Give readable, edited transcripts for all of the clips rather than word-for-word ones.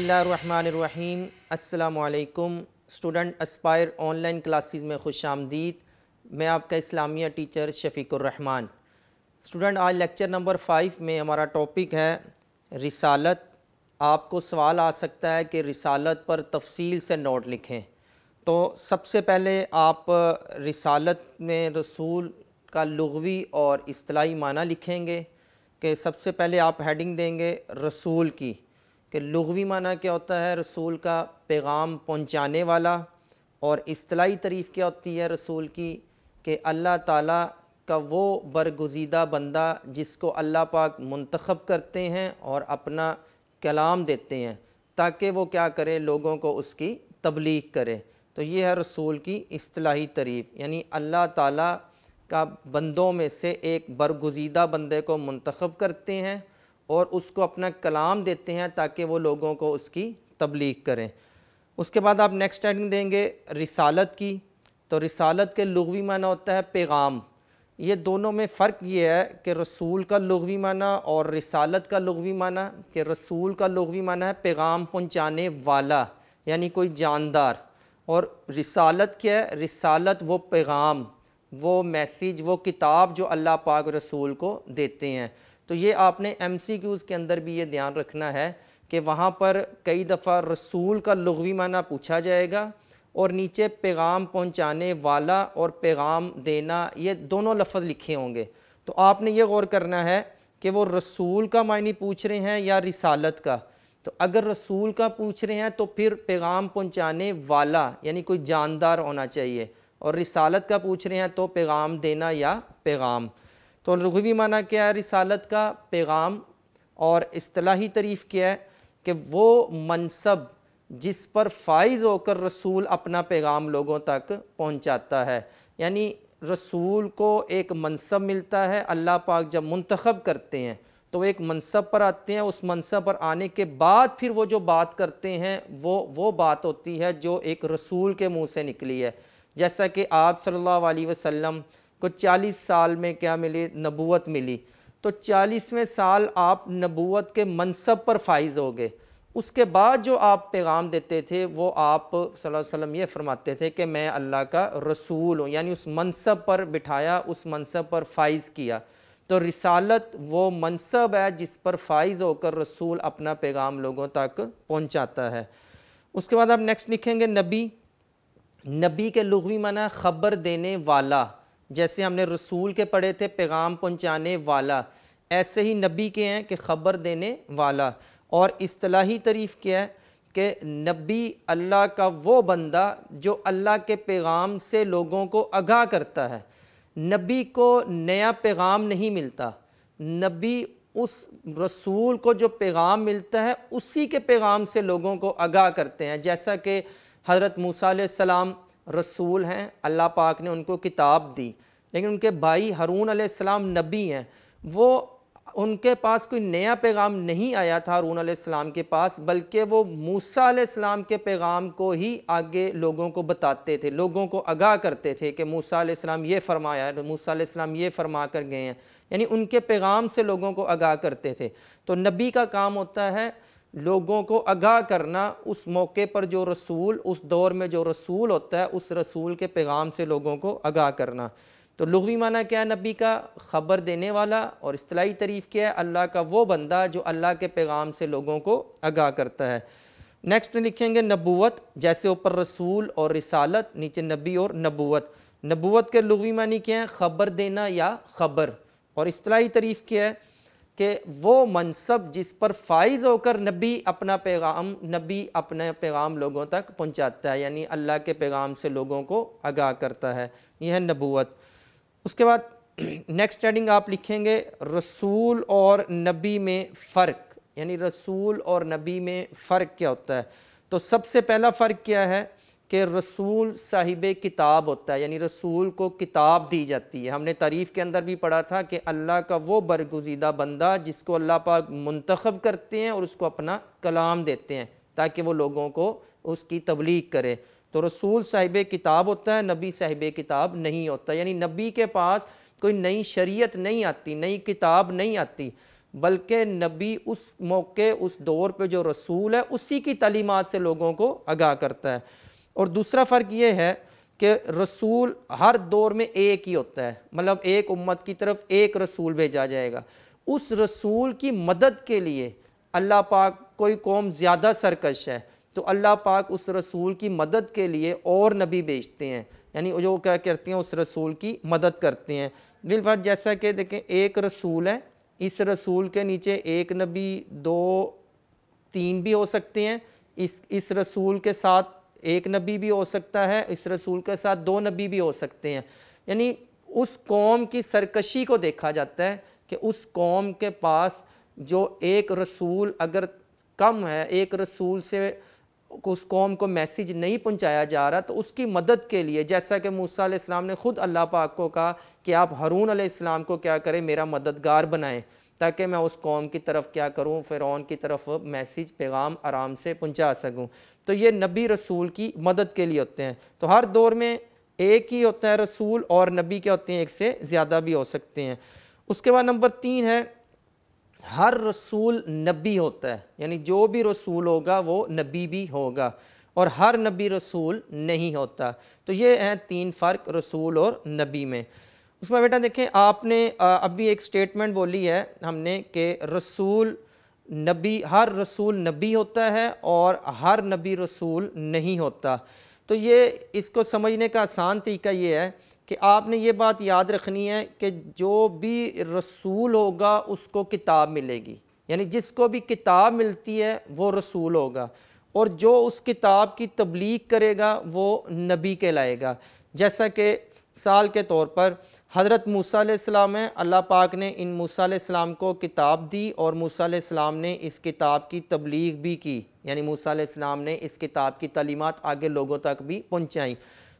बिस्मिल्लाहिर्रहमानिर्रहीम। अस्सलामुअलैकुम student Aspire online classes में खुश आमदीद। मैं आपका इस्लामिया टीचर शफ़ीकुर्रहमान। स्टूडेंट, आज लेक्चर नंबर 5 में हमारा टॉपिक है रिसालत। आपको सवाल आ सकता है कि रिसालत पर तफसील से नोट लिखें। तो सबसे पहले आप रिसालत में रसूल का लुग़वी और इस्तिलाही माना लिखेंगे कि सबसे पहले आप हेडिंग देंगे रसूल की, कि लुग़वी माना क्या होता है, रसूल का पैगाम पहुंचाने वाला। और इस्तिलाही तारीफ़ क्या होती है रसूल की, कि अल्लाह ताला का वो बरगुज़ीदा बंदा जिसको अल्लाह पाक मुंतखब करते हैं और अपना कलाम देते हैं ताकि वो क्या करे, लोगों को उसकी तबलीग करे। तो ये है रसूल की इस्तिलाही तारीफ़, यानी अल्लाह ताला का बंदों में से एक बरगुज़ीदा बंदे को मुंतखब करते हैं और उसको अपना कलाम देते हैं ताकि वो लोगों को उसकी तबलीग करें। उसके बाद आप नेक्स्ट हेडिंग देंगे रिसालत की। तो रिसालत के लुग़वी माना होता है पैगाम। ये दोनों में फ़र्क ये है कि रसूल का लुग़वी माना और रिसालत का लुग़वी माना, कि रसूल का लुग़वी माना है पैगाम पहुँचाने वाला, यानी कोई जानदार। और रिसालत क्या है, रिसालत वो पैगाम, वो मैसेज, वो किताब जो अल्लाह पाक रसूल को देते हैं। तो ये आपने MCQs के अंदर भी ये ध्यान रखना है कि वहाँ पर कई दफ़ा रसूल का लुग़वी माना पूछा जाएगा और नीचे पैगाम पहुँचाने वाला और पैगाम देना, ये दोनों लफ्ज़ लिखे होंगे। तो आपने ये गौर करना है कि वो रसूल का मायने पूछ रहे हैं या रिसालत का। तो अगर रसूल का पूछ रहे हैं तो फिर पैगाम पहुँचाने वाला यानी कोई जानदार होना चाहिए, और रिसालत का पूछ रहे हैं तो पैगाम देना या पैगाम। तो लुग़वी माना क्या है रिसालत का, पैगाम। और इस्तिलाही तारीफ़ क्या है कि वो मनसब जिस पर फाइज़ होकर रसूल अपना पैगाम लोगों तक पहुंचाता है। यानी रसूल को एक मनसब मिलता है, अल्लाह पाक जब मुंतखब करते हैं तो एक मनसब पर आते हैं। उस मनसब पर आने के बाद फिर वो जो बात करते हैं वो बात होती है जो एक रसूल के मुँह से निकली है। जैसा कि आप सल्लल्लाहु अलैहि वसल्लम को 40 साल में क्या मिली, नबूवत मिली। तो 40वें साल आप नबूवत के मनसब पर फाइज़ हो गए। उसके बाद जो आप पैगाम देते थे वो आप सल्लल्लाहु अलैहि वसल्लम ये फरमाते थे कि मैं अल्लाह का रसूल हूँ, यानी उस मनसब पर बिठाया, उस मनसब पर फाइज़ किया। तो रिसालत वो मनसब है जिस पर फाइज़ होकर रसूल अपना पैगाम लोगों तक पहुँचाता है। उसके बाद आप नेक्स्ट लिखेंगे नबी। नबी के लुग़वी माना ख़बर देने वाला। जैसे हमने रसूल के पढ़े थे पैगाम पहुँचाने वाला, ऐसे ही नबी के हैं कि ख़बर देने वाला। और इस्तिलाही तारीफ़ क्या है कि नबी अल्लाह का वो बंदा जो अल्लाह के पैगाम से लोगों को आगाह करता है। नबी को नया पैगाम नहीं मिलता, नबी उस रसूल को जो पैगाम मिलता है उसी के पैगाम से लोगों को आगाह करते हैं। जैसा कि हज़रत मूसा अलैहिस्सलाम रसूल हैं, अल्लाह पाक ने उनको किताब दी, लेकिन उनके भाई हारून अलैहिस्सलाम नबी हैं। वो उनके पास कोई नया पैगाम नहीं आया था हारून अलैहिस्सलाम के पास, बल्कि वो मूसा अलैहिस्सलाम के पैगाम को ही आगे लोगों को बताते थे, लोगों को आगाह करते थे कि मूसा अलैहिस्सलाम ये फरमाया, मूसा अलैहिस्सलाम ये फरमा कर गए हैं। यानी उनके पैगाम से लोगों को आगाह करते थे। तो नबी का काम होता है लोगों को आगाह करना, उस मौके पर जो रसूल, उस दौर में जो रसूल होता है उस रसूल के पैगाम से लोगों को आगाह करना। तो लुग़वी माना क्या है नबी का, ख़बर देने वाला। और इस्तिलाही तारीफ़ क्या है, अल्लाह का वो बंदा जो अल्लाह के पैगाम से लोगों को आगाह करता है। नेक्स्ट लिखेंगे नबूवत। जैसे ऊपर रसूल और रिसालत, नीचे नबी और नबूवत। नबूवत के लुग़वी मानी क्या है, ख़बर देना या ख़बर। और इस्तिलाही तारीफ़ क्या है कि वो मनसब जिस पर फाइज़ होकर नबी अपना पैगाम लोगों तक पहुँचाता है, यानी अल्लाह के पैगाम से लोगों को आगाह करता है। यह है नबूवत। उसके बाद नेक्स्ट हेडिंग आप लिखेंगे रसूल और नबी में फ़र्क, यानी रसूल और नबी में फ़र्क क्या होता है। तो सबसे पहला फ़र्क क्या है कि रसूल साहिबे किताब होता है, यानी रसूल को किताब दी जाती है। हमने तारीफ़ के अंदर भी पढ़ा था कि अल्लाह का वो बरगुज़ीदा बंदा जिसको अल्लाह पाक मुंतखब करते हैं और उसको अपना कलाम देते हैं ताकि वो लोगों को उसकी तबलीग करे। तो रसूल साहिबे किताब होता है, नबी साहिबे किताब नहीं होता। यानी नबी के पास कोई नई शरीयत नहीं आती, नई किताब नहीं आती। बल्कि नबी उस मौके उस दौर पे जो रसूल है उसी की तालीमात से लोगों को आगाह करता है। और दूसरा फ़र्क ये है कि रसूल हर दौर में एक ही होता है, मतलब एक उम्मत की तरफ एक रसूल भेजा जाएगा। उस रसूल की मदद के लिए अल्लाह पाक, कोई कौम ज़्यादा सरकश है तो अल्लाह पाक उस रसूल की मदद के लिए और नबी भेजते हैं, यानी जो क्या करते हैं उस रसूल की मदद करते हैं। बिलफर्ज जैसा कि देखें एक रसूल है, इस रसूल के नीचे एक नबी, दो, तीन भी हो सकते हैं। इस रसूल के साथ एक नबी भी हो सकता है, इस रसूल के साथ दो नबी भी हो सकते हैं। यानी उस कौम की सरकशी को देखा जाता है कि उस कौम के पास जो एक रसूल अगर कम है, एक रसूल से उस कौम को मैसेज नहीं पहुंचाया जा रहा, तो उसकी मदद के लिए, जैसा कि मूसा अलैहिस्सलाम ने खुद अल्लाह पाक को कहा कि आप हारून अलैहिस्सलाम को क्या करें, मेरा मददगार बनाएं ताकि मैं उस कौम की तरफ क्या करूं, फ़िरौन की तरफ मैसेज पैगाम आराम से पहुंचा सकूं। तो ये नबी रसूल की मदद के लिए होते हैं। तो हर दौर में एक ही होता है रसूल, और नबी क्या होते हैं एक से ज़्यादा भी हो सकते हैं। उसके बाद नंबर 3 है, हर रसूल नबी होता है, यानी जो भी रसूल होगा वो नबी भी होगा, और हर नबी रसूल नहीं होता। तो ये हैं 3 फ़र्क रसूल और नबी में। उसमें बेटा देखें, आपने अभी एक स्टेटमेंट बोली है हमने कि रसूल नबी, हर रसूल नबी होता है और हर नबी रसूल नहीं होता। तो ये इसको समझने का आसान तरीका ये है कि आपने ये बात याद रखनी है कि जो भी रसूल होगा उसको किताब मिलेगी, यानी जिसको भी किताब मिलती है वो रसूल होगा, और जो उस किताब की तबलीग करेगा वो नबी कहलाएगा। जैसा कि साल के तौर पर हज़रत मूसा अलैहिस्सलाम है, अल्लाह पाक ने इन मूसा अलैहिस्सलाम को किताब दी और मूसा अलैहिस्सलाम ने इस किताब की तबलीग भी की, यानी मूसा अलैहिस्सलाम ने इस किताब की तालीमात आगे लोगों तक भी पहुँचाई।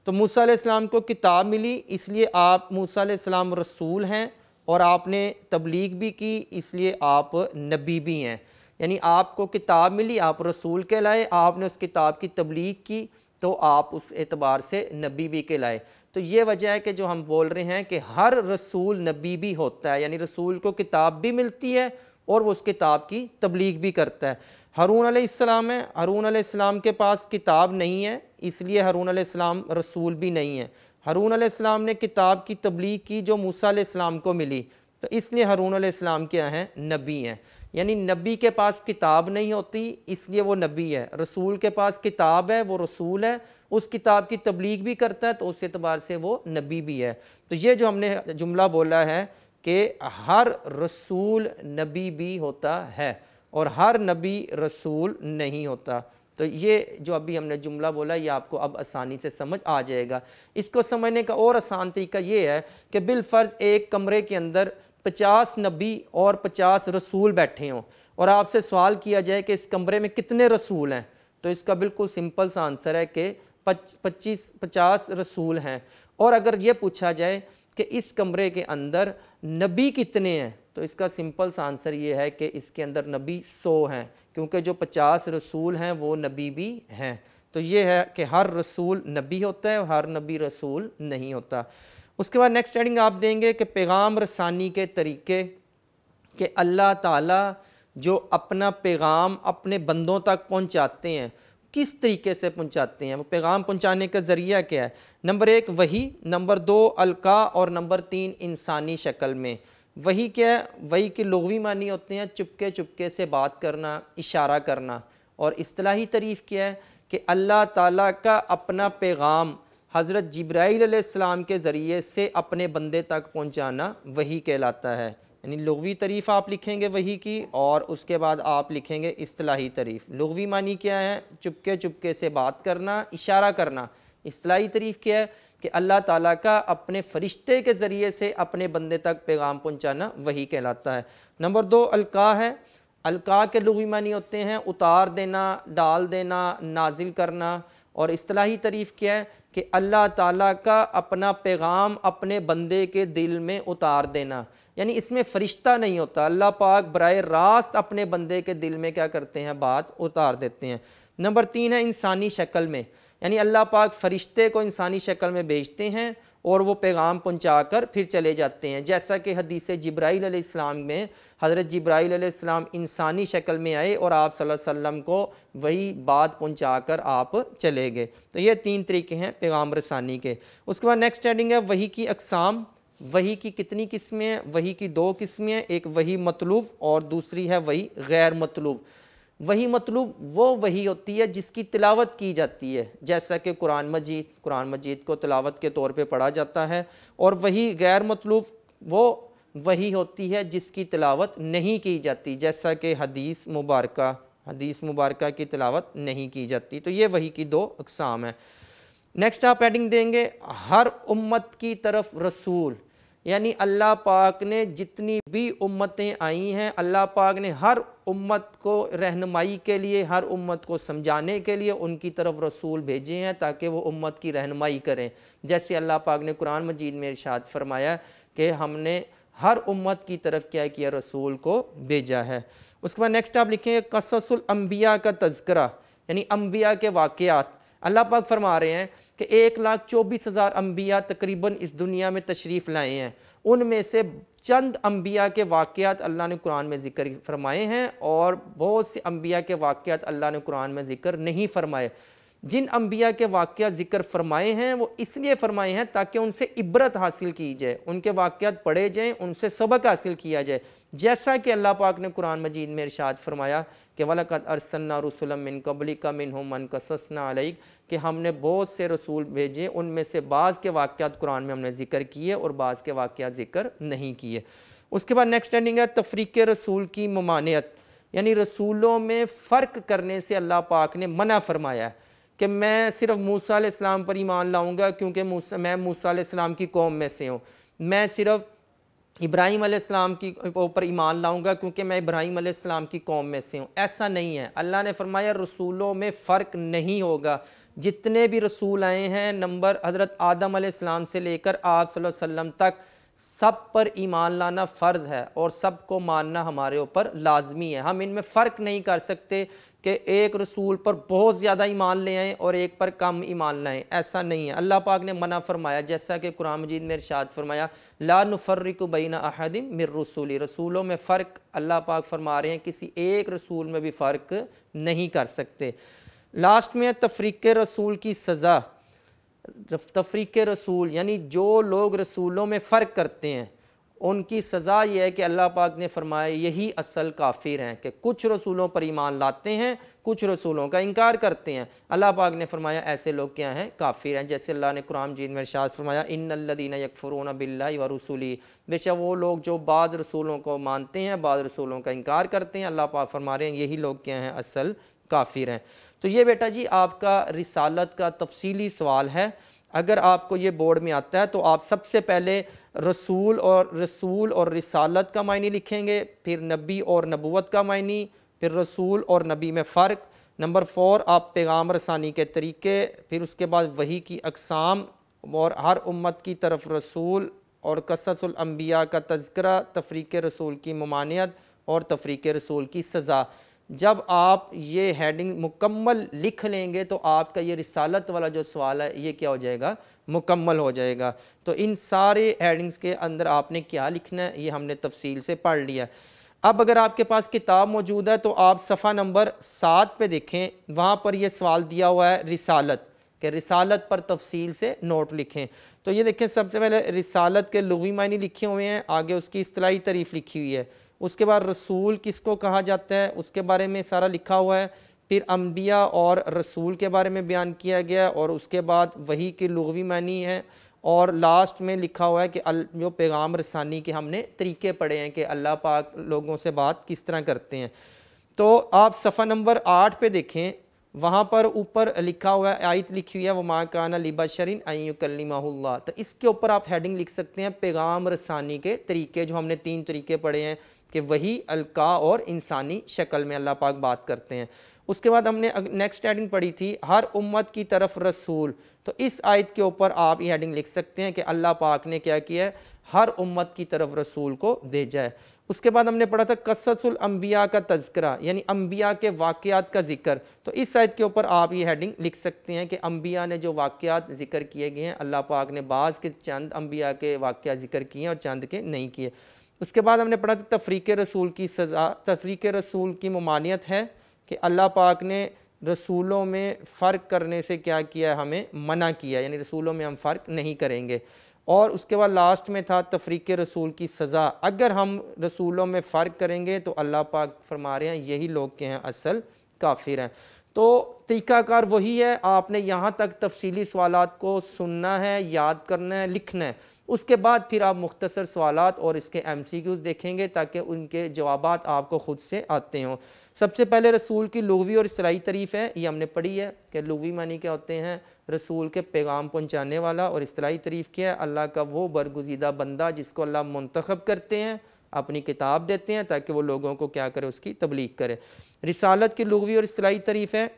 तो मूसा अलैहिस्सलाम को किताब मिली, इसलिए आप मूसा अलैहिस्सलाम रसूल हैं, और आपने तबलीग भी की, इसलिए आप नबी भी हैं। यानी आपको किताब मिली, आप रसूल कहलाए, आपने उस किताब की तबलीग की तो आप उस एतबार से नबी भी कहलाए। तो ये वजह है कि जो हम बोल रहे हैं कि हर रसूल नबी भी होता है, यानी रसूल को किताब भी मिलती है और वो उस किताब की तबलीग भी करता है। हारून अलैहिस्सलाम है, हारून अलैहिस्सलाम के पास किताब नहीं है, इसलिए हारून अलैहिस्सलाम रसूल भी नहीं है। हारून अलैहिस्सलाम ने किताब की तबलीग की जो मूसा अलैहिस्सलाम को मिली, तो इसलिए हारून अलैहिस्सलाम क्या हैं, नबी हैं। यानी नबी के पास किताब नहीं होती इसलिए वो नबी है, रसूल के पास किताब है वो रसूल है, उस किताब की तबलीग भी करता है तो उस एतबार से वो नबी भी है। तो ये जो हमने जुमला बोला है कि हर रसूल नबी भी होता है और हर नबी रसूल नहीं होता, तो ये जो अभी हमने जुमला बोला ये आपको अब आसानी से समझ आ जाएगा। इसको समझने का और आसान तरीका ये है कि बिलफर्ज एक कमरे के अंदर 50 नबी और 50 रसूल बैठे हों और आपसे सवाल किया जाए कि इस कमरे में कितने रसूल हैं, तो इसका बिल्कुल सिंपल सा आंसर है कि 50 रसूल हैं। और अगर ये पूछा जाए कि इस कमरे के अंदर नबी कितने हैं, तो इसका सिंपल सा आंसर ये है कि इसके अंदर नबी 100 हैं, क्योंकि जो 50 रसूल हैं वो नबी भी हैं। तो ये है कि हर रसूल नबी होता है और हर नबी रसूल नहीं होता। उसके बाद नेक्स्ट हेडिंग आप देंगे कि पैगाम रसानी के तरीके, कि अल्लाह ताला जो अपना पैगाम अपने बंदों तक पहुंचाते हैं किस तरीके से पहुंचाते हैं, वो पैगाम पहुंचाने का ज़रिया क्या है। नंबर 1 वही, नंबर 2 अलका, और नंबर 3 इंसानी शक्ल में। वही क्या है, वही के लुग़वी मानी होते हैं चुपके चुपके से बात करना, इशारा करना, और इस्तिलाही तारीफ़ क्या है कि अल्लाह ताला का अपना पैगाम हज़रत जिब्राईल अलैहिस्सलाम के ज़रिए से अपने बंदे तक पहुँचाना वही कहलाता है। यानी लुग़वी तारीफ़ आप लिखेंगे वही की, और उसके बाद आप लिखेंगे इस्तिलाही तारीफ़। लुग़वी मानी क्या है, चुपके चुपके से बात करना, इशारा करना। इस्तिलाही तारीफ़ क्या है कि अल्लाह ताला का अपने फ़रिश्ते के ज़रिए से अपने बंदे तक पैगाम पहुँचाना वही कहलाता है। नंबर 2 अलका है। अलका के लुग़वी मानी होते हैं उतार देना, डाल देना, नाजिल करना, और इस्तिलाही तारीफ़ क्या है कि अल्लाह ताला का अपना पैगाम अपने बंदे के दिल में उतार देना। यानी इसमें फ़रिश्ता नहीं होता, अल्लाह पाक बराए रास्त अपने बंदे के दिल में क्या करते हैं, बात उतार देते हैं। नंबर 3 है इंसानी शक्ल में। यानी अल्लाह पाक फ़रिश्ते को इंसानी शक्ल में भेजते हैं और वो पैगाम पहुंचाकर फिर चले जाते हैं। जैसा कि हदीस जिब्राईल अलैहिस्सलाम में हज़रत जिब्राईल अलैहिस्सलाम इंसानी शक्ल में आए और आप सल्लल्लाहु अलैहि वसल्लम को वही बात पहुंचाकर आप चले गए। तो ये 3 तरीके हैं पैगाम रसानी के। उसके बाद नेक्स्ट हेडिंग है वही की अक़साम। वही की कितनी किस्में हैं? वही की 2 किस्में हैं, एक वही मतलूब और दूसरी है वही गैर मतलूब। वही मतलूब वो वही होती है जिसकी तिलावत की जाती है, जैसा कि कुरान मजीद को तिलावत के तौर पे पढ़ा जाता है। और वही गैर मतलूब वो वही होती है जिसकी तिलावत नहीं की जाती, जैसा कि हदीस मुबारका की तिलावत नहीं की जाती। तो ये वही की 2 अक़साम है। नेक्स्ट आप हेडिंग देंगे हर उम्मत की तरफ रसूल, यानी अल्लाह पाक ने जितनी भी उम्मतें आई हैं, अल्लाह पाक ने हर उम्मत को रहनुमाई के लिए, हर उम्मत को समझाने के लिए उनकी तरफ रसूल भेजे हैं ताकि वो उम्मत की रहनुमाई करें। जैसे अल्लाह पाक ने कुरान मजीद में इरशाद फरमाया कि हमने हर उम्मत की तरफ क्या किया, रसूल को भेजा है। उसके बाद नेक्स्ट आप लिखेंगे क़ससुल अंबिया का तज़किरा, यानी अंबिया के वाक़यात। अल्लाह पाक फरमा रहे हैं कि 1,24,000 अंबिया तकरीबन इस दुनिया में तशरीफ़ लाए हैं। उनमें से चंद अंबिया के वाक़यात अल्लाह ने कुरान में ज़िक्र फरमाए हैं और बहुत से अंबिया के वाक़यात अल्लाह ने कुरान में ज़िक्र नहीं फरमाए। जिन अंबिया के वाक़यात ज़िक्र फरमाए हैं वो इसलिए फरमाए हैं ताकि उनसे इबरत हासिल की जाए, उनके वाक़यात पढ़े जाएँ, उनसे सबक हासिल किया जाए। जैसा कि अल्लाह पाक ने कुरान मजीद में इरशाद फरमाया कि वलक़द अरसलना रुसुलन मिन क़ब्लिका मिनहुम मन क़ससना अलैक, कि हमने बहुत से रसूल भेजे, उनमें से बाज़ के वाक़यात कुरान में हमने ज़िक्र किए और बाज़ के वाक़यात ज़िक्र नहीं किए। उसके बाद नेक्स्ट हेडिंग है तफ़रीक़ रसूल की ममानियत, यानी रसूलों में फ़र्क करने से अल्लाह पाक ने मना फरमाया है कि मैं सिर्फ मूसा अलैहिस्सलाम पर ईमान लाऊंगा क्योंकि मैं मूसा अलैहिस्सलाम की कौम में से हूँ, मैं सिर्फ इब्राहीम अलैहिस्सलाम की ऊपर ईमान लाऊंगा क्योंकि मैं इब्राहीम अलैहिस्सलाम की कौम में से हूँ। ऐसा नहीं है। अल्लाह ने फरमाया रसूलों में फ़र्क नहीं होगा। जितने भी रसूल आए हैं नंबर हज़रत आदम अलैहिस्सलाम से लेकर आप सल्लल्लाहु अलैहि वसल्लम तक, सब पर ईमान लाना फ़र्ज़ है और सबको मानना हमारे ऊपर लाजमी है। हम इनमें फ़र्क नहीं कर सकते कि एक रसूल पर बहुत ज़्यादा ईमान ले आएँ और एक पर कम ईमान लाएँ, ऐसा नहीं है। अल्लाह पाक ने मना फरमाया, जैसा कि कुरान मजीद में इरशाद फरमाया ला नुफ़र्रिक़ु बैना अहदिम मिर रुसूली, रसूलों में फ़र्क अल्लाह पाक फरमा रहे हैं किसी एक रसूल में भी फ़र्क नहीं कर सकते। लास्ट में तफ़रीक़ रसूल की सज़ा। तफ़रीक़ रसूल यानी जो लोग रसूलों में फ़र्क करते हैं उनकी सज़ा यह है कि अल्लाह पाक ने फरमाया यही असल काफिर हैं, कि कुछ रसूलों पर ईमान लाते हैं, कुछ रसूलों का इनकार करते हैं। अल्लाह पाक ने फरमाया ऐसे लोग क्या हैं, काफिर हैं। जैसे अल्लाह ने कुरान मजीद में इरशाद फरमाया इन्नल्लज़ीना यकफ़ुरूना बिल्लाहि व रुसूलिही, बेशक वो लोग जो बाद रसूलों को मानते हैं, बाद रसूलों का इनकार करते हैं, अल्लाह पाक फरमा रहे हैं यही लोग क्या हैं, असल काफिर हैं। तो ये बेटा जी आपका रिसालत का तफसीली सवाल है। अगर आपको ये बोर्ड में आता है तो आप सबसे पहले रसूल और रिसालत का मायने लिखेंगे, फिर नबी और नबूवत का मायने, फिर रसूल और नबी में फ़र्क। नंबर 4 आप पैगाम रसानी के तरीके, फिर उसके बाद वही की अक़साम और हर उम्मत की तरफ रसूल और क़ससुल अंबिया का तज़किरा, तफ़रीक़ रसूल की ममानियत और तफ़रीक़ रसूल की सज़ा। जब आप ये हेडिंग मुकम्मल लिख लेंगे तो आपका ये रिसालत वाला जो सवाल है ये क्या हो जाएगा, मुकम्मल हो जाएगा। तो इन सारे हेडिंग्स के अंदर आपने क्या लिखना है ये हमने तफसील से पढ़ लिया। अब अगर आपके पास किताब मौजूद है तो आप सफ़ा नंबर 7 पे देखें, वहाँ पर ये सवाल दिया हुआ है रिसालत, कि रिसालत पर तफसील से नोट लिखें। तो ये देखें सबसे पहले रिसालत के लुग़वी मायने लिखे हुए हैं, आगे उसकी इस्तिलाही तारीफ़ लिखी हुई है, उसके बाद रसूल किसको कहा जाता है उसके बारे में सारा लिखा हुआ है, फिर अंबिया और रसूल के बारे में बयान किया गया और उसके बाद वही के लुग़वी मानी है और लास्ट में लिखा हुआ है कि जो पैगाम रसानी के हमने तरीके पढ़े हैं कि अल्लाह पाक लोगों से बात किस तरह करते हैं। तो आप सफ़ा नंबर 8 पे देखें, वहाँ पर ऊपर लिखा हुआ है, आयत लिखी हुई है वमा काना लिबशरिन अन युकल्लिमहुल्लाह। तो इसके ऊपर आप हेडिंग लिख सकते हैं पैगाम रसानी के तरीके, जो हमने 3 तरीके पढ़े हैं, कि वही अलका और इंसानी शक्ल में अल्लाह पाक बात करते हैं। उसके बाद हमने नेक्स्ट हेडिंग पढ़ी थी हर उम्मत की तरफ रसूल। तो इस आयत के ऊपर आप ये हेडिंग लिख सकते हैं कि अल्लाह पाक ने क्या किया है, हर उम्मत की तरफ रसूल को भेजा है। उसके बाद हमने पढ़ा था कससुल अंबिया का तज़किरा, यानी अंबिया के वाक़यात का जिक्र। तो इस आयत के ऊपर आप ये हेडिंग लिख सकते हैं कि अंबिया ने जो वाक़यात ज़िक्र किए गए हैं, अल्लाह पाक ने बाज़ के चंद अंबिया के वाक़यात ज़िक्र किए हैं और चंद के नहीं किए। उसके बाद हमने पढ़ा था तफरीक़ रसूल की सज़ा। तफरीक़ रसूल की ममानियत है कि अल्लाह पाक ने रसूलों में फ़र्क करने से क्या किया, हमें मना किया, यानी रसूलों में हम फ़र्क नहीं करेंगे। और उसके बाद लास्ट में था तफरीक़ रसूल की सज़ा। अगर हम रसूलों में फ़र्क करेंगे तो अल्लाह पाक फरमा रहे हैं यही लोग के हैं असल काफिर हैं। तो तरीक़ाकार वही है, आपने यहाँ तक तफसीली सवालात को सुनना है, याद करना है, लिखना है। उसके बाद फिर आप मुख्तसर सवालात और इसके MCQs देखेंगे ताकि उनके जवाबात आपको ख़ुद से आते हों। सबसे पहले रसूल की लुग़वी और इस्तिलाही तारीफ़ है, ये हमने पढ़ी है कि लुग़वी मानी क्या होते हैं, रसूल के पैगाम पहुँचाने वाला, और इस्तिलाही तारीफ़ क्या है, अल्लाह का वो बरगुज़ीदा बंदा जिसको अल्लाह मुंतखब करते हैं, अपनी किताब देते हैं ताकि वो लोगों को क्या करे, उसकी तबलीग करे। रिसालत की लुग़वी और इस्तिलाही तारीफ़ है,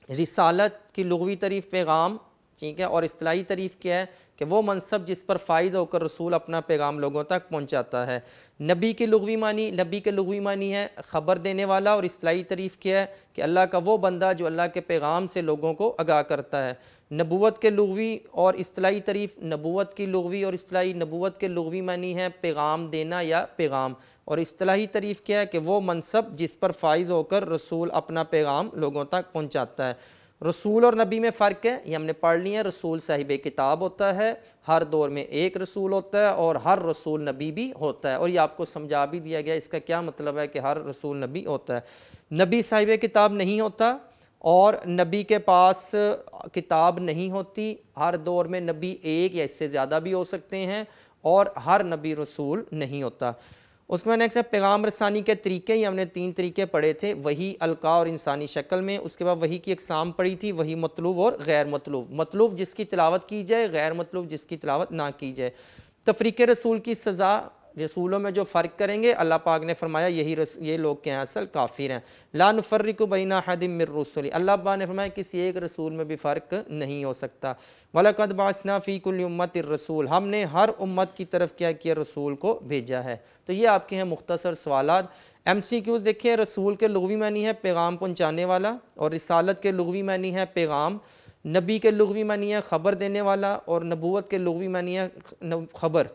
रिसालत की लुग़वी तारीफ़ पैगाम, ठीक है, और इस्तिलाही तारीफ़ क्या है कि वो मनसब जिस पर फ़ायद होकर रसूल अपना पैगाम लोगों तक पहुँचाता है। नबी की लुग़वी मानी, नबी के लुग़वी मानी है ख़बर देने वाला, और इस्तिलाही तारीफ़ क्या है कि अल्लाह का वो बंदा जो अल्लाह के पैगाम से लोगों को आगाह करता है। नबूवत के लुग़वी और इस्तिलाही तारीफ़, नबूवत की लुग़वी और इस्तिलाही, नबूवत के लुग़वी मानी है पैगाम देना या पैगाम, और इस्तिलाही तारीफ़ क्या है कि वो मनसब जिस पर फ़ायज़ होकर रसूल अपना पैगाम लोगों तक पहुँचाता है। रसूल और नबी में फ़र्क है, ये हमने पढ़ लिया। रसूल साहिब किताब होता है, हर दौर में एक रसूल होता है, और हर रसूल नबी भी होता है, और ये आपको समझा भी दिया गया इसका क्या मतलब है कि हर रसूल नबी होता है। नबी साहिब किताब नहीं होता और नबी के पास किताब नहीं होती। हर दौर में नबी एक या इससे ज़्यादा भी हो सकते हैं, और हर नबी रसूल नहीं होता। उसमें नेक्स्ट है पैगाम रसानी के तरीके, ये हमने 3 तरीके पढ़े थे, वही अलका और इंसानी शक्ल में। उसके बाद वही की इकसाम पढ़ी थी, वही मतलूब और गैर मतलूब, मतलूब जिसकी तिलावत की जाए, गैर मतलूब जिसकी तिलावत ना की जाए। तफरीक़ रसूल की सज़ा, रसूलों में जो फ़र्क करेंगे, अल्लाह पाक ने फरमाया ये लोग के हैं असल काफिर हैं। ला नुफ़र्रिक़ु बैना अहदिम मिर रुसुली, अल्लाह पाक ने फरमाया किसी एक रसूल में भी फ़र्क नहीं हो सकता। वलक़द बअसना फ़ी कुल्लि उम्मतिर रसूल, हमने हर उम्मत की तरफ क्या किया, रसूल को भेजा है। तो ये आपके हैं मुख्तसर सवालात। MCQs देखिए, रसूल के लुग़वी मानी है पैगाम पहुँचाने वाला, और रिसालत के लुग़वी मानी है पैगाम। नबी के लुग़वी मानी है ख़बर देने वाला, और नबूवत के लुग़वी मानी है ख़बर।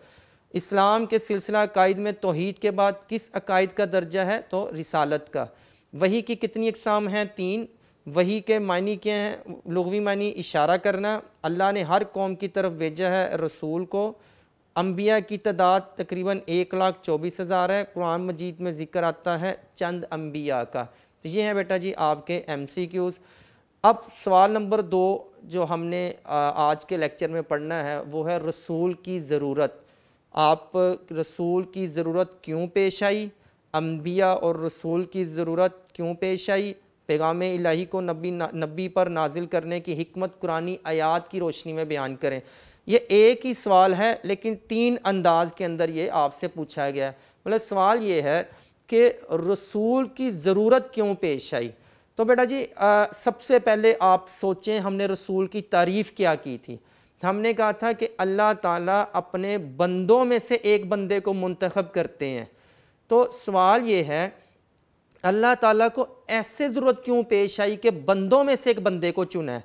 इस्लाम के सिलसिला अकायद में तौहीद के बाद किस अकायद का दर्जा है, तो रिसालत का। वही की कितनी इकसाम हैं, 3। वही के मानी क्या हैं, लुग़वी मानी इशारा करना, अल्लाह ने हर कौम की तरफ भेजा है रसूल को। अंबिया की तादाद तकरीबन 1,24,000 है। कुरान मजीद में ज़िक्र आता है चंद अंबिया का। ये है बेटा जी आपके MCQs। अब सवाल नंबर 2 जो हमने आज के लेक्चर में पढ़ना है वो है रसूल की ज़रूरत। आप रसूल की ज़रूरत क्यों पेश आई, अंबिया और रसूल की ज़रूरत क्यों पेश आई, पैगाम इलाही को नबी पर नाजिल करने की हिकमत कुरानी आयात की रोशनी में बयान करें। ये एक ही सवाल है लेकिन 3 अंदाज के अंदर ये आपसे पूछा गया है। मतलब सवाल ये है कि रसूल की ज़रूरत क्यों पेश आई। तो बेटा जी सबसे पहले आप सोचें, हमने रसूल की तारीफ़ क्या की थी। हमने कहा था कि अल्लाह ताला अपने बंदों में से एक बंदे को मुंतखब करते हैं। तो सवाल ये है अल्लाह ताला को ऐसे ज़रूरत क्यों पेश आई कि बंदों में से एक बंदे को चुना है।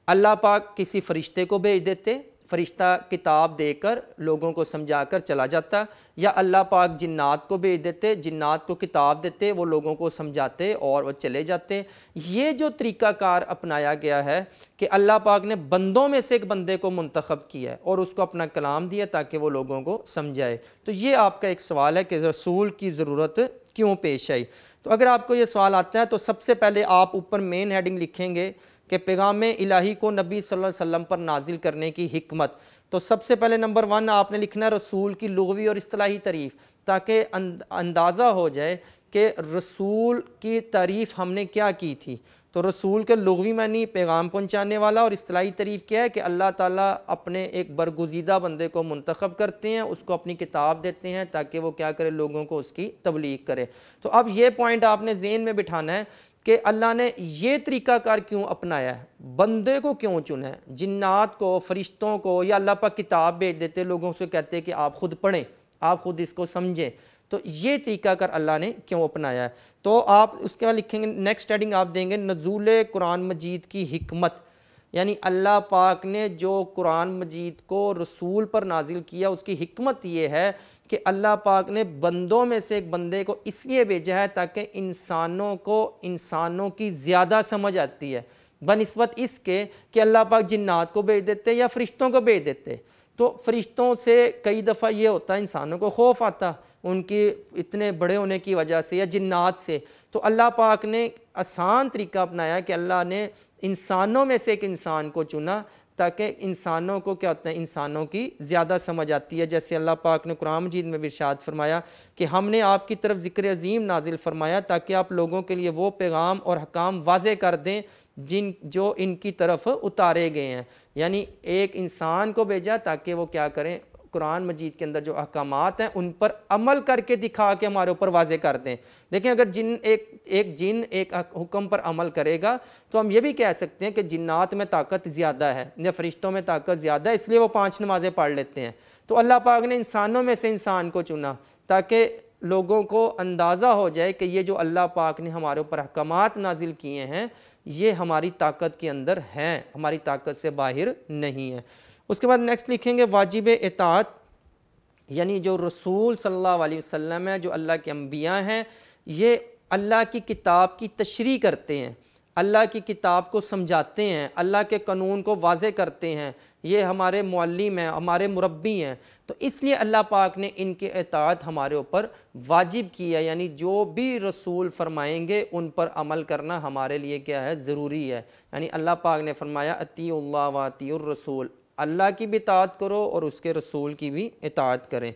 अल्लाह पाक किसी फ़रिश्ते को भेज देते, फ़रिश्ता किताब देकर लोगों को समझाकर चला जाता, या अल्लाह पाक जिन्नात को भेज देते, जिन्नात को किताब देते, वो लोगों को समझाते और वो चले जाते। ये जो तरीक़ाकार अपनाया गया है कि अल्लाह पाक ने बंदों में से एक बंदे को मुंतखब किया है और उसको अपना कलाम दिया ताकि वो लोगों को समझाए। तो ये आपका एक सवाल है कि रसूल की ज़रूरत क्यों पेश आई। तो अगर आपको ये सवाल आता है तो सबसे पहले आप ऊपर मेन हेडिंग लिखेंगे कि पैगाम इलाही को नबी सल्लल्लाहु अलैहि वसल्लम पर नाजिल करने की हिकमत। तो सबसे पहले नंबर 1 आपने लिखना है रसूल की लुग़वी और इस्तिलाही तारीफ़, ताकि अंदाज़ा हो जाए कि रसूल की तारीफ़ हमने क्या की थी। तो रसूल के लुग़वी मानी पैगाम पहुँचाने वाला, और इस्तिलाही तरीक़ क्या है कि अल्लाह ताला अपने एक बरगुज़ीदा बंदे को मुंतखब करते हैं, उसको अपनी किताब देते हैं ताकि वो क्या करे, लोगों को उसकी तबलीग करे। तो अब ये पॉइंट आपने ज़हन में बिठाना है कि अल्लाह ने ये तरीक़ाकार क्यों अपनाया है, बंदे को क्यों चुना है। जिन्नात को, फ़रिश्तों को या अल्लाह पाक किताब भेज देते, लोगों से कहते कि आप ख़ुद पढ़ें, आप ख़ुद इसको समझें। तो ये तरीक़ाकार अल्लाह ने क्यों अपनाया है। तो आप उसके बाद लिखेंगे, नेक्स्ट हेडिंग आप देंगे नज़ूल कुरान मजीद की हिकमत, यानी अल्लाह पाक ने जो कुरान मजीद को रसूल पर नाजिल किया उसकी हिकमत ये है कि अल्लाह पाक ने बंदों में से एक बंदे को इसलिए भेजा है ताकि इंसानों को इंसानों की ज़्यादा समझ आती है बनिस्बत इसके कि अल्लाह पाक जिन्नात को भेज देते या फ़रिश्तों को भेज देते। तो फ़रिश्तों से कई दफ़ा ये होता है इंसानों को खौफ आता उनकी इतने बड़े होने की वजह से, या जिन्नात से। तो अल्लाह पाक ने आसान तरीका अपनाया कि अल्लाह ने इंसानों में से एक इंसान को चुना ताकि इंसानों को क्या होता है, इंसानों की ज़्यादा समझ आती है। जैसे अल्लाह पाक ने कुरान मजीद में भी इरशाद फरमाया कि हमने आपकी तरफ ज़िक्र अज़ीम नाजिल फरमाया ताकि आप लोगों के लिए वो पैगाम और हकाम वाज़े कर दें जो इनकी तरफ उतारे गए हैं। यानी एक इंसान को भेजा ताकि वो क्या करें, कुरान मजीद के अंदर जो अहकामात हैं उन पर अमल करके दिखा के हमारे ऊपर वाज़े कर दें। देखें, अगर जिन एक हुक्म पर अमल करेगा तो हम ये भी कह सकते हैं कि जिन्नात में ताकत ज़्यादा है या फ़रिश्तों में ताकत ज़्यादा है, इसलिए वो 5 नमाज़ें पढ़ लेते हैं। तो अल्लाह पाक ने इंसानों में से इंसान को चुना ताकि लोगों को अंदाज़ा हो जाए कि ये जो अल्लाह पाक ने हमारे ऊपर अहकामात नाजिल किए हैं ये हमारी ताकत के अंदर हैं, हमारी ताकत से बाहर नहीं है। उसके बाद नेक्स्ट लिखेंगे वाजिब इताअत, यानी जो रसूल सल्लल्लाहु अलैहि वसल्लम है, जो अल्लाह के अंबिया हैं, ये अल्लाह की किताब की तशरीह करते हैं, अल्लाह की किताब को समझाते हैं, अल्लाह के कानून को वाज़े करते हैं। ये हमारे मुअल्लिम हैं, हमारे मुरब्बी हैं। तो इसलिए अल्लाह पाक ने इनके इताअत हमारे ऊपर वाजिब किया, यानी जो भी रसूल फरमाएंगे उन पर अमल करना हमारे लिए क्या है, ज़रूरी है। यानी अल्लाह पाक ने फरमाया अतीउल्लाह व अतीउर रसूल, अल्लाह की भी इताअत करो और उसके रसूल की भी इताअत करें।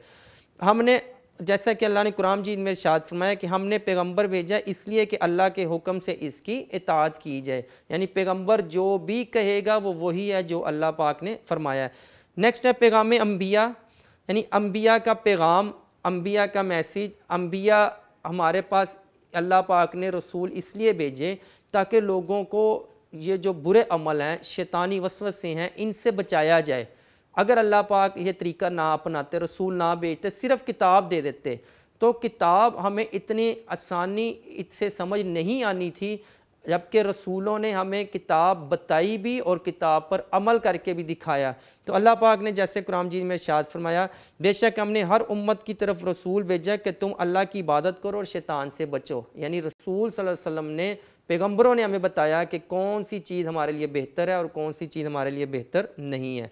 हमने जैसा कि अल्लाह ने कुरान मजीद में इरशाद फरमाया कि हमने पैगंबर भेजा इसलिए कि अल्लाह के हुक्म से इसकी इताअत की जाए, यानी पैगंबर जो भी कहेगा वो वही है जो अल्लाह पाक ने फरमाया है। नेक्स्ट है पैगाम अम्बिया, यानी अम्बिया का पैगाम, अम्बिया का मैसेज। अम्बिया हमारे पास अल्लाह पाक ने रसूल इसलिए भेजे ताकि लोगों को ये जो बुरे अमल हैं, शैतानी वसवसे हैं, इनसे बचाया जाए। अगर अल्लाह पाक ये तरीका ना अपनाते, रसूल ना भेजते, सिर्फ़ किताब दे देते, तो किताब हमें इतनी आसानी इससे समझ नहीं आनी थी, जबकि रसूलों ने हमें किताब बताई भी और किताब पर अमल करके भी दिखाया। तो अल्लाह पाक ने जैसे कुरान मजीद में इरशाद फरमाया, बेशक हमने हर उम्मत की तरफ रसूल भेजा कि तुम अल्लाह की इबादत करो और शैतान से बचो। यानी रसूल सल्लल्लाहु अलैहि वसल्लम ने, पैगम्बरों ने हमें बताया कि कौन सी चीज़ हमारे लिए बेहतर है और कौन सी चीज़ हमारे लिए बेहतर नहीं है।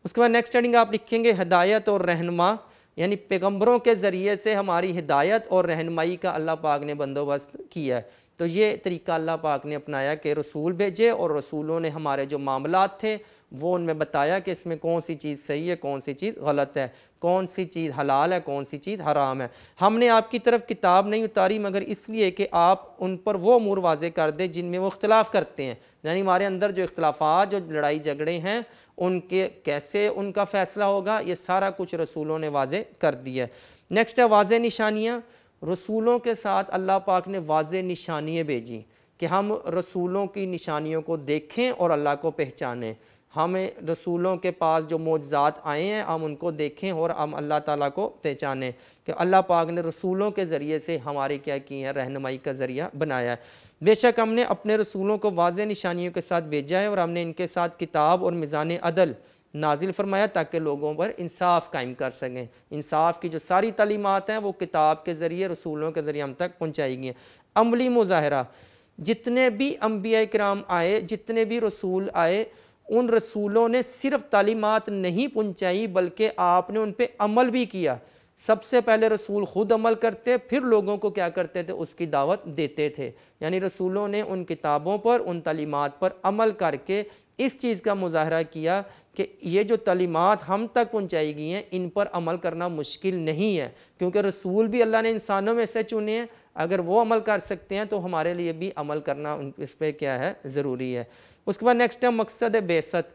उसके बाद नेक्स्ट हेडिंग आप लिखेंगे हिदायत और रहनुमा, यानी पैगम्बरों के ज़रिए से हमारी हिदायत और रहनुमाई का अल्लाह पाक ने बंदोबस्त किया है। तो ये तरीका अल्लाह पाक ने अपनाया कि रसूल भेजे और रसूलों ने हमारे जो मामलात थे वो उनमें बताया कि इसमें कौन सी चीज़ सही है, कौन सी चीज़ गलत है, कौन सी चीज़ हलाल है, कौन सी चीज़ हराम है। हमने आपकी तरफ किताब नहीं उतारी मगर इसलिए कि आप उन पर वो अमूर वाज़े कर दें जिनमें वो इख्तलाफ करते हैं, यानी हमारे अंदर जो इख्तलाफात, जो लड़ाई झगड़े हैं, उनके कैसे उनका फ़ैसला होगा, ये सारा कुछ रसूलों ने वाज़े कर दिया। नेक्स्ट है वाज़े निशानियाँ। रसूलों के साथ अल्लाह पाक ने वाज़े निशानियाँ भेजी कि हम रसूलों की निशानियों को देखें और अल्लाह को पहचानें। हमें रसूलों के पास जो मौजज़ात आए हैं हम उनको देखें और हम अल्लाह ताला को पहचानें कि अल्लाह पाक ने रसूलों के ज़रिए से हमारे क्या की है, रहनुमाई का ज़रिया बनाया है। बेशक हमने अपने रसूलों को वाज़े निशानियों के साथ भेजा है और हमने इनके साथ किताब और मिज़ान अदल नाजिल फरमाया ताकि लोगों पर इंसाफ कायम कर सकें। इंसाफ की जो सारी तालीमात हैं वो किताब के ज़रिए, रसूलों के ज़रिए हम तक पहुँचाई गई हैं। अमली मुज़ाहरा, जितने भी अम्बिया किराम आए, जितने भी रसूल आए, उन रसूलों ने सिर्फ़ तालीमात नहीं पहुँचाई बल्कि आपने उन पर अमल भी किया। सबसे पहले रसूल ख़ुद अमल करते, फिर लोगों को क्या करते थे, उसकी दावत देते थे। यानी रसूलों ने उन किताबों पर, उन तालीमात पर अमल करके इस चीज़ का मुजाहरा किया कि ये जो तालीमात हम तक पहुँचाई गई हैं इन पर अमल करना मुश्किल नहीं है, क्योंकि रसूल भी अल्लाह ने इंसानों में से चुने हैं। अगर वो अमल कर सकते हैं तो हमारे लिए भी अमल करना इस पर क्या है, ज़रूरी है। उसके बाद नेक्स्ट है मकसद बेसत।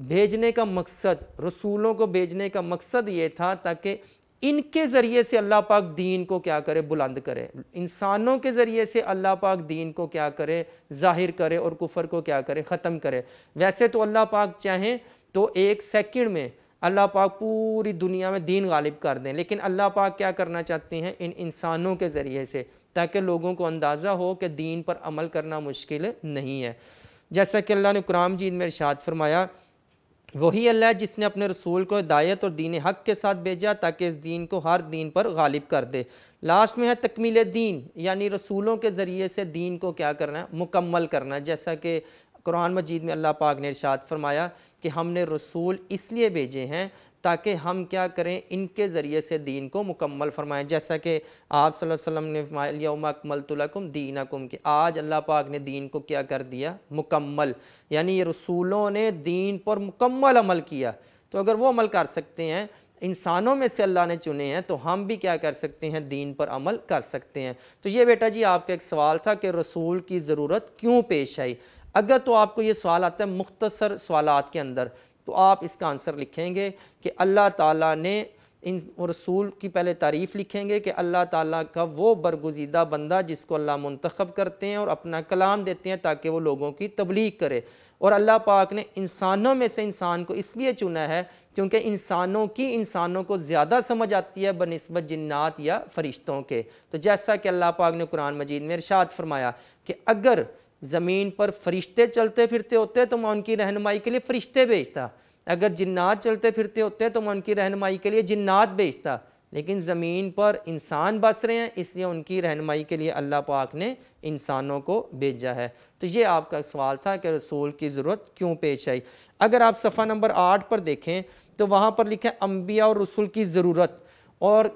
भेजने का मकसद, रसूलों को भेजने का मकसद ये था ताकि इनके ज़रिए से अल्लाह पाक दीन को क्या करे, बुलंद करे। इंसानों के ज़रिए से अल्लाह पाक दीन को क्या करे, ज़ाहिर करे और कुफर को क्या करे, ख़त्म करे। वैसे तो अल्लाह पाक चाहें तो एक सेकंड में अल्लाह पाक पूरी दुनिया में दीन गालिब कर दें, लेकिन अल्लाह पाक क्या करना चाहते हैं, इन इंसानों के ज़रिए से, ताकि लोगों को अंदाज़ा हो कि दीन पर अमल करना मुश्किल नहीं है। जैसा कि अल्लाह ने कुरान मजीद में इरशाद फरमाया, वही अल्लाह जिसने अपने रसूल को हिदायत और दीन हक़ के साथ भेजा ताकि इस दीन को हर दीन पर गालिब कर दे। लास्ट में है तकमील दीन, यानी रसूलों के ज़रिए से दीन को क्या करना है, मुकम्मल करना है। जैसा कि कुरान मजीद में अल्लाह पाक ने इरशाद फरमाया कि हमने रसूल इसलिए भेजे हैं ताकि हम क्या करें, इनके ज़रिए से दीन को मुकम्मल फरमाएं। जैसा कि आप सल्लल्लाहु अलैहि वसल्लम ने फरमाया यौम अकमलतु लकुम दीनकुम, कि आज अल्लाह पाक ने दीन को क्या कर दिया, मुकम्मल। यानी ये रसूलों ने दीन पर मुकम्मल अमल किया। तो अगर वो अमल कर सकते हैं, इंसानों में से अल्लाह ने चुने हैं, तो हम भी क्या कर सकते हैं, दीन पर अमल कर सकते हैं। तो ये बेटा जी आपका एक सवाल था कि रसूल की ज़रूरत क्यों पेश आई। अगर तो आपको ये सवाल आता है मुख्तसर सवालात के अंदर, तो आप इसका आंसर लिखेंगे कि अल्लाह ताला ने इन रसूल की पहले तारीफ़ लिखेंगे कि अल्लाह ताला का वो बरगुज़ीदा बंदा जिसको अल्लाह मुंतखब करते हैं और अपना कलाम देते हैं ताकि वो लोगों की तबलीग करे। और अल्लाह पाक ने इंसानों में से इंसान को इसलिए चुना है क्योंकि इंसानों को ज़्यादा समझ आती है बनिस्बत जिन्नात या फ़रिश्तों के। तो जैसा कि अल्लाह पाक ने कुरान मजीद में इरशाद फरमाया कि अगर ज़मीन पर फरिश्ते चलते फिरते होते तो मैं उनकी रहनुमाई के लिए फ़रिश्ते भेजता, अगर जिन्नात चलते फिरते होते तो मैं उनकी रहनुमाई के लिए जिन्नात भेजता, लेकिन ज़मीन पर इंसान बस रहे हैं इसलिए उनकी रहनुमाई के लिए अल्लाह पाक ने इंसानों को भेजा है। तो ये आपका सवाल था कि रसूल की ज़रूरत क्यों पेश आई। अगर आप सफ़ा नंबर 8 पर देखें तो वहाँ पर लिखा है अम्बिया और रसूल की ज़रूरत, और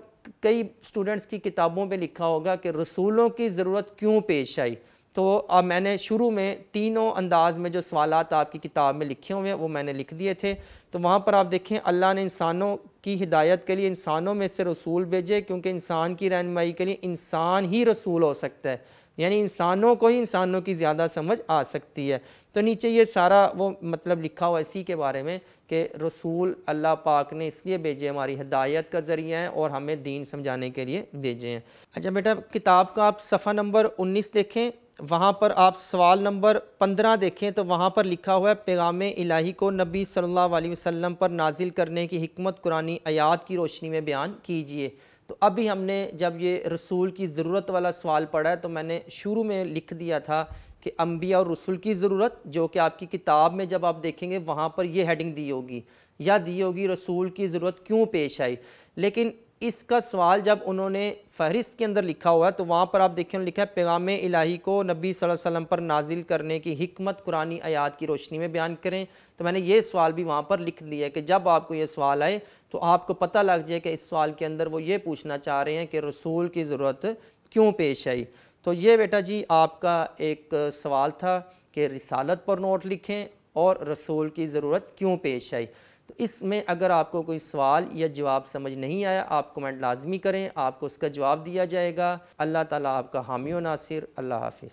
कई स्टूडेंट्स की किताबों में लिखा होगा कि रसूलों की ज़रूरत क्यों पेश आई। तो अब मैंने शुरू में तीनों अंदाज में जो सवालात आपकी किताब में लिखे हुए हैं वो मैंने लिख दिए थे। तो वहाँ पर आप देखें अल्लाह ने इंसानों की हिदायत के लिए इंसानों में से रसूल भेजे, क्योंकि इंसान की रहनुमाई के लिए इंसान ही रसूल हो सकता है, यानी इंसानों को ही इंसानों की ज़्यादा समझ आ सकती है। तो नीचे ये सारा वो मतलब लिखा हुआ इसी के बारे में कि रसूल अल्लाह पाक ने इसलिए भेजे, हमारी हिदायत का ज़रिया है और हमें दीन समझाने के लिए भेजे हैं। अच्छा बेटा, किताब का आप सफ़ा नंबर 19 देखें, वहाँ पर आप सवाल नंबर 15 देखें तो वहाँ पर लिखा हुआ है पैगाम इलाही को नबी सल्लल्लाहु अलैहि वसल्लम पर नाजिल करने की हिकमत कुरानी आयात की रोशनी में बयान कीजिए। तो अभी हमने जब ये रसूल की ज़रूरत वाला सवाल पढ़ा है तो मैंने शुरू में लिख दिया था कि अम्बिया और रसूल की ज़रूरत, जो कि आपकी किताब में जब आप देखेंगे वहाँ पर ये हेडिंग दी होगी या दी होगी रसूल की ज़रूरत क्यों पेश आई। लेकिन इसका सवाल जब उन्होंने फ़हरिस्त के अंदर लिखा हुआ है तो वहाँ पर आप देखें लिखा है पैगाम इलाही को नबी सल्लल्लाहु अलैहि वसल्लम पर नाजिल करने की हिकमत कुरानी आयात की रोशनी में बयान करें। तो मैंने ये सवाल भी वहाँ पर लिख दिया है कि जब आपको ये सवाल आए तो आपको पता लग जाए कि इस सवाल के अंदर वो ये पूछना चाह रहे हैं कि रसूल की ज़रूरत क्यों पेश आई। तो ये बेटा जी आपका एक सवाल था कि रिसालत पर नोट लिखें और रसूल की ज़रूरत क्यों पेश आई। तो इसमें अगर आपको कोई सवाल या जवाब समझ नहीं आया आप कमेंट लाजमी करें, आपको उसका जवाब दिया जाएगा। अल्लाह ताला आपका हामी व नासिर। अल्लाह हाफिज़।